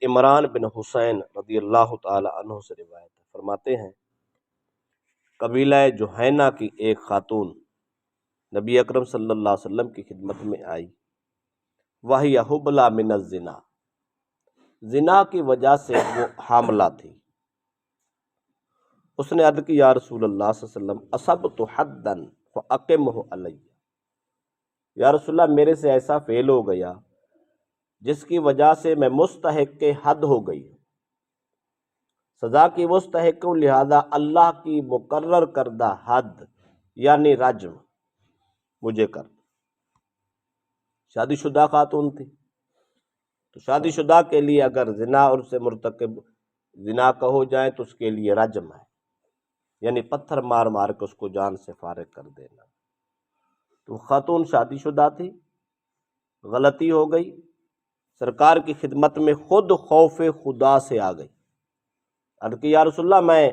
عمران بن حسین رضی اللہ تعالی عنہ سے روایت ہے، فرماتے ہیں قبیلہ جوہینہ کی ایک خاتون نبی اکرم صلی اللہ علیہ وسلم کی خدمت میں آئی، وہی حبلی من الزنا، زنا کی وجہ سے وہ حاملہ تھی۔ اس نے عرض کی یا رسول اللہ صلی اللہ علیہ وسلم اصبت حدا فاقمہ علی، یا رسول اللہ میرے سے ایسا فعل ہو گیا جس کی وجہ سے میں مستحق کے حد ہو گئی، سزا کی مستحق ہوں، لہذا اللہ کی مقرر کردہ حد یعنی رجم مجھے کر۔ شادی شدہ خاتون تھی، تو شادی شدہ کے لیے اگر زنا اور سے مرتکب زنا کا ہو جائے تو اس کے لیے رجم ہے، یعنی پتھر مار مار کے اس کو جان سے فارغ کر دینا۔ تو خاتون شادی شدہ تھی، غلطی ہو گئی، سرکار کی خدمت میں خود خوف خدا سے آ گئی، عرض کی یا رسول اللہ میں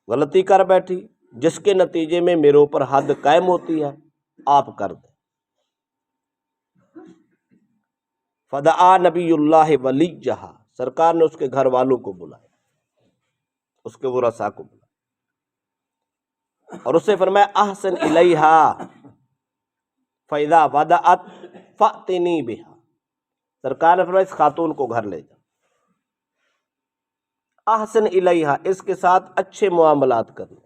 غلطی کر بیٹھی جس کے نتیجے میں میرے اوپر حد قائم ہوتی ہے، آپ کر دیں۔ فدعا نبی اللہ ولیجہ، سرکار نے اس کے گھر والوں کو بلایا، اس کے ورثاء کو بلایا اور اس سے فرمایا احسن الیہا فاذا ودعت فأتنی بہا، سرکار نے فرمایا اس خاتون کو گھر لے جاؤ، احسن الیہا، اس کے ساتھ اچھے معاملات کرنے،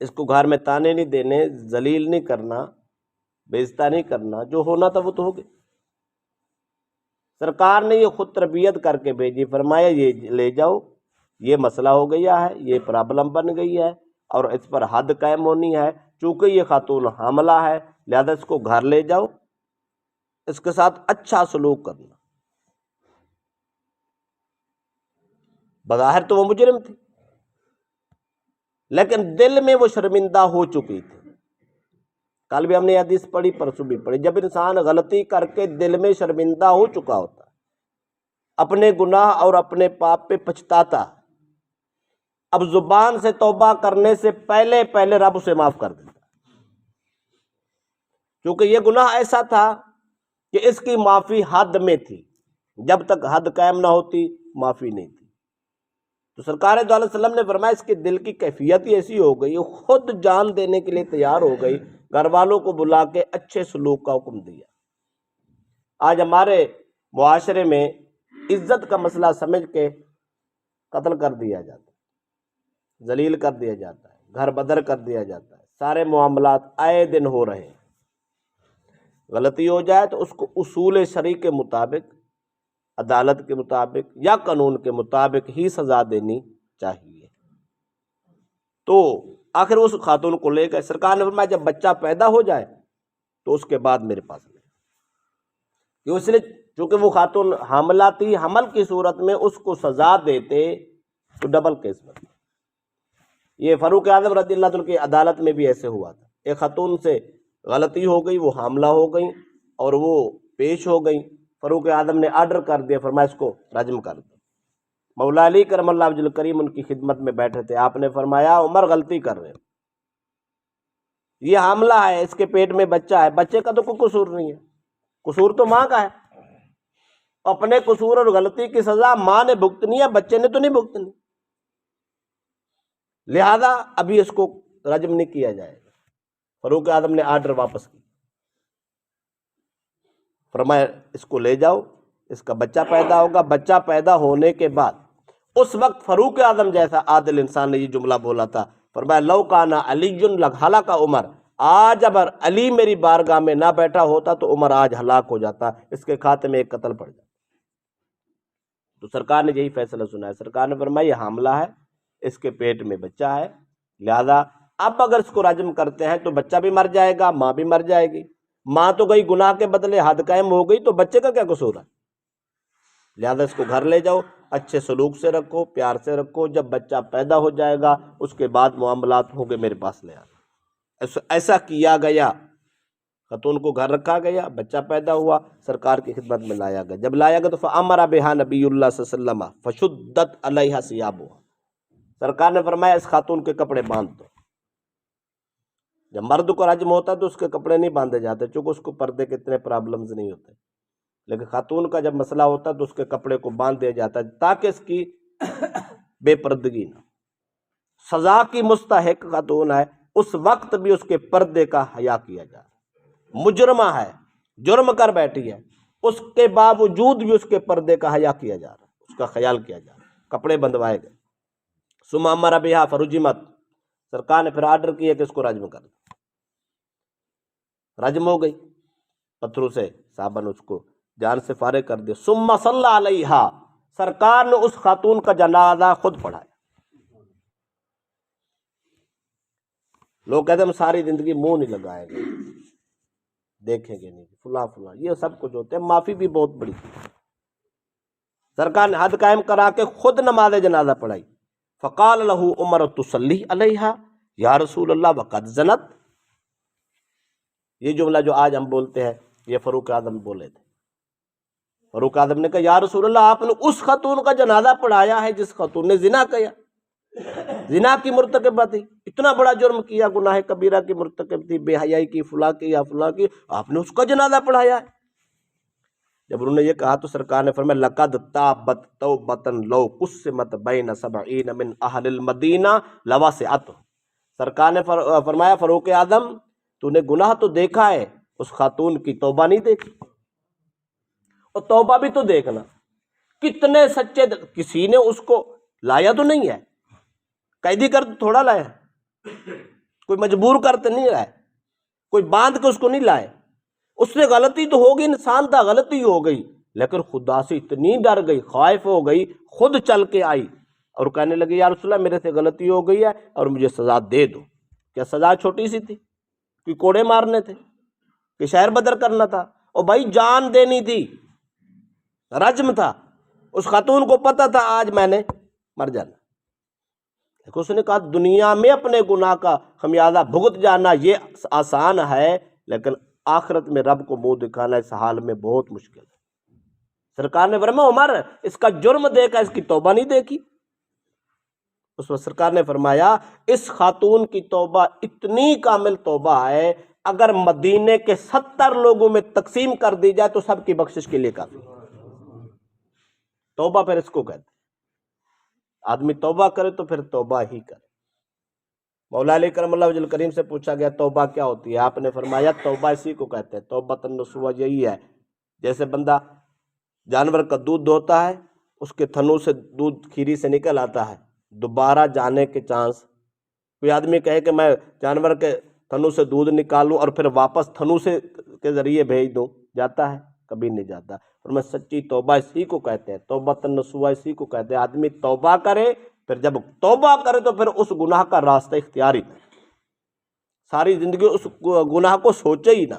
اس کو گھر میں تانے نہیں دینے، ذلیل نہیں کرنا، بے عزتی نہیں کرنا، جو ہونا تھا وہ تو ہو گیا۔ سرکار نے یہ خود تربیت کر کے بھیجی، فرمایا یہ لے جاؤ، یہ مسئلہ ہو گیا ہے، یہ پرابلم بن گئی ہے اور اس پر حد قائم ہونی ہے، چونکہ یہ خاتون حاملہ ہے لہذا اس کو گھر لے جاؤ، اس کے ساتھ اچھا سلوک کرنا۔ بظاہر تو وہ مجرم تھی لیکن دل میں وہ شرمندہ ہو چکی تھی۔ کل بھی ہم نے حدیث پڑھی، پرسوں بھی پڑھی، جب انسان غلطی کر کے دل میں شرمندہ ہو چکا ہوتا ہے، اپنے گناہ اور اپنے پاپ پہ پچھتاتا، اب زبان سے توبہ کرنے سے پہلے پہلے رب اسے معاف کر دیتا، کیونکہ یہ گناہ ایسا تھا کہ اس کی معافی حد میں تھی، جب تک حد قائم نہ ہوتی معافی نہیں تھی۔ تو سرکار دو علیہ وسلم نے فرمایا اس کے دل کی کیفیت ہی ایسی ہو گئی، خود جان دینے کے لیے تیار ہو گئی، گھر والوں کو بلا کے اچھے سلوک کا حکم دیا۔ آج ہمارے معاشرے میں عزت کا مسئلہ سمجھ کے قتل کر دیا جاتا ہے، ذلیل کر دیا جاتا ہے، گھر بدر کر دیا جاتا ہے، سارے معاملات آئے دن ہو رہے ہیں۔ غلطی ہو جائے تو اس کو اصول شرعی کے مطابق، عدالت کے مطابق یا قانون کے مطابق ہی سزا دینی چاہیے۔ تو آخر اس خاتون کو لے گئے، سرکار نے فرمایا جب بچہ پیدا ہو جائے تو اس کے بعد میرے پاس لے، کہ اس نے چونکہ وہ خاتون حاملہ تھی، حمل کی صورت میں اس کو سزا دیتے تو ڈبل کیس بنتا۔ یہ فاروق اعظم رضی اللہ عنہ کی عدالت میں بھی ایسے ہوا تھا، ایک خاتون سے غلطی ہو گئی، وہ حاملہ ہو گئی اور وہ پیش ہو گئی، فاروق اعظم نے آرڈر کر دیا، فرمایا اس کو رجم کر دو۔ مولا علی کرم اللہ وجہ الکریم ان کی خدمت میں بیٹھے تھے، آپ نے فرمایا عمر غلطی کر رہے ہو، یہ حاملہ ہے، اس کے پیٹ میں بچہ ہے، بچے کا تو کوئی قصور نہیں ہے، قصور تو ماں کا ہے، اپنے قصور اور غلطی کی سزا ماں نے بھگتنی ہے، بچے نے تو نہیں بھگتنی، لہذا ابھی اس کو رجم نہیں کیا جائے گا۔ فاروق اعظم نے آرڈر واپس کیا، فرمایا اس کو لے جاؤ، اس کا بچہ پیدا ہوگا، بچہ پیدا ہونے کے بعد اس وقت فاروق اعظم جیسا عادل انسان نے یہ جملہ بولا تھا، فرمایا لو کان علی لہلک عمر، آج اگر علی میری بارگاہ میں نہ بیٹھا ہوتا تو عمر آج ہلاک ہو جاتا، اس کے کھاتے میں ایک قتل پڑ جاتا۔ تو سرکار نے یہی فیصلہ سنایا، سرکار نے فرمایا یہ حاملہ ہے، اس کے پیٹ میں بچہ ہے، لہذا اب اگر اس کو رجم کرتے ہیں تو بچہ بھی مر جائے گا، ماں بھی مر جائے گی، ماں تو گئی گناہ کے بدلے حد قائم ہو گئی، تو بچے کا کیا قصور ہے؟ لہذا اس کو گھر لے جاؤ، اچھے سلوک سے رکھو، پیار سے رکھو، جب بچہ پیدا ہو جائے گا اس کے بعد معاملات ہوں گے میرے پاس لے آنا۔ ایسا کیا گیا، خاتون کو گھر رکھا گیا، بچہ پیدا ہوا، سرکار کی خدمت میں لایا گیا، جب لایا گیا تو فَأَمَرَ بِهَا نبی اللہ صلی اللہ علیہ وسلم فَشُدَّتْ عَلَيْهَا ثِيَابُهَا، سرکار نے فرمایا اس خاتون کے کپڑے باندھ دو۔ جب مرد کو رجم ہوتا ہے تو اس کے کپڑے نہیں باندھے جاتے، چونکہ اس کو پردے کے اتنے پرابلمز نہیں ہوتے، لیکن خاتون کا جب مسئلہ ہوتا ہے تو اس کے کپڑے کو باندھ دیا جاتا ہے تاکہ اس کی بے پردگی نہ. سزا کی مستحق خاتون ہے اس وقت بھی اس کے پردے کا حیا کیا جائے. مجرمہ ہے، جرم کر بیٹھی ہے، اس کے باوجود بھی اس کے پردے کا حیا کیا جا رہا ہے، اس کا خیال کیا جا رہا ہے، کپڑے بندھوائے گئے. ثم امر بہا فرجمت، سرکار نے پھر آرڈر کیا کہ اس کو رجم کر دو. رجم ہو گئی، پتھروں سے صابن اس کو جان سے فارغ کر دیا. ثم صلی علیہا، سرکار نے اس خاتون کا جنازہ خود پڑھایا. لوگ کہتے ہیں ہم ساری زندگی منہ نہیں لگائیں گے، دیکھیں گے نہیں، فلاں فلاں، یہ سب کچھ ہوتے ہیں. معافی بھی بہت بڑی. سرکار نے حد قائم کرا کے خود نماز جنازہ پڑھائی. فقال له عمر تصلی علیہا یا رسول اللہ وقد زنت. یہ جملہ جو آج ہم بولتے ہیں یہ فاروق اعظم بولے تھے. فاروق اعظم نے کہا یا رسول اللہ آپ نے اس خاتون کا جنازہ پڑھایا ہے جس خاتون نے زنا کیا، زنا کی مرتکبہ تھی، اتنا بڑا جرم کیا، گناہ کبیرہ کی مرتکب تھی، بے حیائی کی، فلاں کی یا فلاں کی، آپ نے اس کا جنازہ پڑھایا ہے. جب انہوں نے یہ کہا تو سرکار نے فرمایا لقد تابت توبۃ لو قسمت بین سبعین من اہل المدینہ لوسعت. سرکار نے فرمایا فاروق اعظم تو نے گناہ تو دیکھا ہے، اس خاتون کی توبہ نہیں دیکھی. اور توبہ بھی تو دیکھنا کتنے سچے کسی نے اس کو لایا تو نہیں ہے، قیدی کر تو تھوڑا لایا، کوئی مجبور کرتے نہیں لائے، کوئی باندھ کے اس کو نہیں لائے. اس نے غلطی تو ہوگی، انسان تھا، غلطی ہو گئی، لیکن خدا سے اتنی ڈر گئی، خائف ہو گئی، خود چل کے آئی اور کہنے لگی یا رسول اللہ میرے سے غلطی ہو گئی ہے اور مجھے سزا دے دو. کیا سزا چھوٹی سی تھی؟ کہ کوڑے مارنے تھے، کہ شہر بدر کرنا تھا؟ اور بھائی جان دینی تھی، رجم تھا. اس خاتون کو پتہ تھا آج میں نے مر جانا. دیکھو اس نے کہا دنیا میں اپنے گناہ کا خمیازہ بھگت جانا یہ آسان ہے، لیکن آخرت میں رب کو منہ دکھانا اس حال میں بہت مشکل ہے. سرکار نے فرمایا عمر اس کا جرم دیکھا، اس کی توبہ نہیں دیکھی. اس وقت سرکار نے فرمایا اس خاتون کی توبہ اتنی کامل توبہ ہے اگر مدینے کے 70 لوگوں میں تقسیم کر دی جائے تو سب کی بخشش کے لیے کافی. توبہ پھر اس کو کہتے ہیں، آدمی توبہ کرے تو پھر توبہ ہی کرے. مولا علی کرم اللہ وجہ کریم سے پوچھا گیا توبہ کیا ہوتی ہے؟ آپ نے فرمایا توبہ اسی کو کہتے ہیں، توبۃ النصوح یہی ہے جیسے بندہ جانور کا دودھ دھوتا ہے، اس کے تھنوں سے دودھ کھیری سے نکل آتا ہے، دوبارہ جانے کے چانس. کوئی آدمی کہے کہ میں جانور کے تھنوں سے دودھ نکالوں اور پھر واپس تھنوں سے کے ذریعے بھیج دوں، جاتا ہے؟ کبھی نہیں جاتا. اور میں سچی توبہ اسی کو کہتے ہیں، توبۃ النصوح اسی کو کہتے ہیں. آدمی توبہ کرے، پھر جب توبہ کرے تو پھر اس گناہ کا راستہ اختیار ہی نہ، ساری زندگی اس گناہ کو سوچے ہی نہ،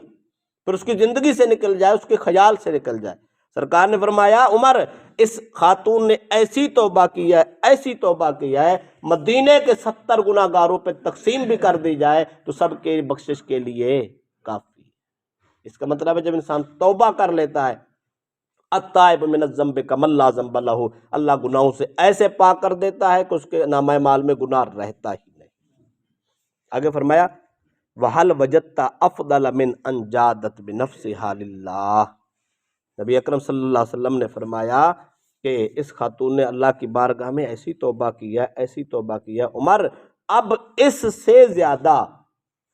پھر اس کی زندگی سے نکل جائے، اس کے خیال سے نکل جائے. سرکار نے فرمایا عمر اس خاتون نے ایسی توبہ کی ہے، ایسی توبہ کی ہے، مدینے کے 70 گناہ گاروں پہ تقسیم بھی کر دی جائے تو سب کے بخشش کے لیے کافی. اس کا مطلب ہے جب انسان توبہ کر لیتا ہے التائب من الذنب کمن لا ذنب لہ، اللہ گناہوں سے ایسے پاک کر دیتا ہے کہ اس کے نامہ مال میں گناہ رہتا ہی نہیں. آگے فرمایا وَهَلْ وَجَدْتَ أَفْضَلَ مِنْ أَنْ جَادَتْ بِنَفْسِهَا لِلَّهِ. نبی اکرم صلی اللہ علیہ وسلم نے فرمایا کہ اس خاتون نے اللہ کی بارگاہ میں ایسی توبہ کی ہے، ایسی توبہ کی ہے عمر اب اس سے زیادہ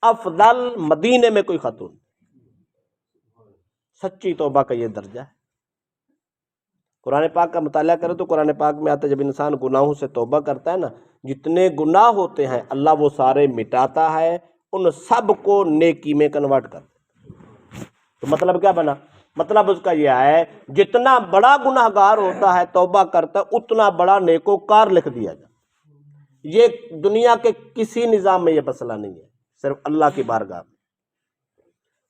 افضل مدینے میں کوئی خاتون. سچی توبہ کا یہ درجہ ہے. قرآن پاک کا مطالعہ کرے تو قرآن پاک میں آتا ہے جب انسان گناہوں سے توبہ کرتا ہے نا، جتنے گناہ ہوتے ہیں اللہ وہ سارے مٹاتا ہے، ان سب کو نیکی میں کنورٹ کرتا ہے. تو مطلب کیا بنا؟ مطلب اس کا یہ ہے جتنا بڑا گناہ گار ہوتا ہے توبہ کرتا ہے اتنا بڑا نیکوکار لکھ دیا جاتا. یہ دنیا کے کسی نظام میں یہ مسئلہ نہیں ہے، صرف اللہ کی بارگاہ میں.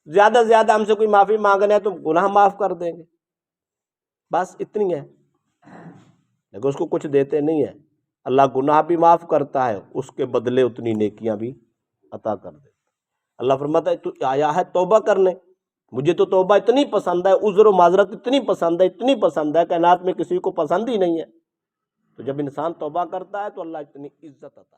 زیادہ سے زیادہ ہم سے کوئی معافی مانگنا ہے تو گناہ معاف کر دیں گے، بس اتنی ہے، لیکن اس کو کچھ دیتے نہیں ہیں. اللہ گناہ بھی معاف کرتا ہے، اس کے بدلے اتنی نیکیاں بھی عطا کر دیتا. اللہ فرماتا ہے تو آیا ہے توبہ کرنے، مجھے تو توبہ اتنی پسند ہے، عذر و معذرت اتنی پسند ہے، اتنی پسند ہے، کائنات میں کسی کو پسند ہی نہیں ہے. تو جب انسان توبہ کرتا ہے تو اللہ اتنی عزت عطا